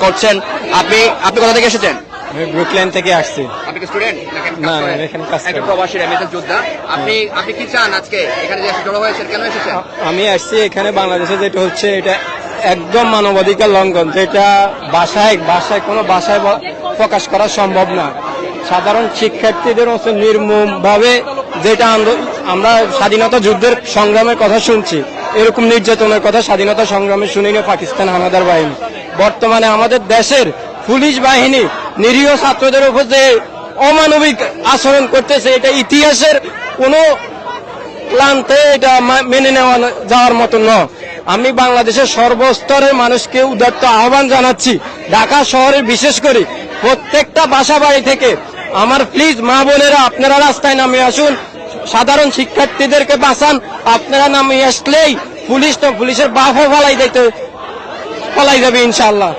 করছেন। আপনি আপনি কোথা থেকে এসেছেন? আমি ব্রুকল্যান্ড থেকে আসছি। আপনি কি স্টুডেন্ট নাকি না, না, এখানে কাজ করি। একটা প্রবাসী রেমিটেন্স যোদ্ধা। আপনি কি চান আজকে এখানে যে জড়ো হয়েছেন, কেন এসেছেন? আমি আসছি এখানে বাংলাদেশে যেটা হচ্ছে এটা একদম মানবাধিকার লঙ্ঘন, যেটা ভাষায় কোনো ভাষায় প্রকাশ করা সম্ভব না। সাধারণ শিক্ষার্থীদের মতো নির্মম ভাবে যেটা আমরা স্বাধীনতা যুদ্ধের সংগ্রামের কথা শুনছি, এরকম নির্যাতনের কথা স্বাধীনতা সংগ্রামে শুনিনি পাকিস্তান হানাদার বাহিনী। বর্তমানে আমাদের দেশের পুলিশ বাহিনী নিরীহ ছাত্রদের উপর যে অমানবিক আচরণ করতেছে, এটা ইতিহাসের কোনো প্লান্তে এটা মেনে নেওয়া যাওয়ার মতো নয়। আমি বাংলাদেশের সর্বস্তরের মানুষকে উদাত্ত আহ্বান জানাচ্ছি, ঢাকা শহরে বিশেষ করে প্রত্যেকটা বাসা বাড়ি থেকে আমার প্লিজ মা বোনেরা, আপনারা রাস্তায় নামে আসুন, সাধারণ শিক্ষার্থীদেরকে বাঁচান। আপনারা নামে আসলেই পুলিশের বাফও ফলাই যাবে ইনশাআল্লাহ।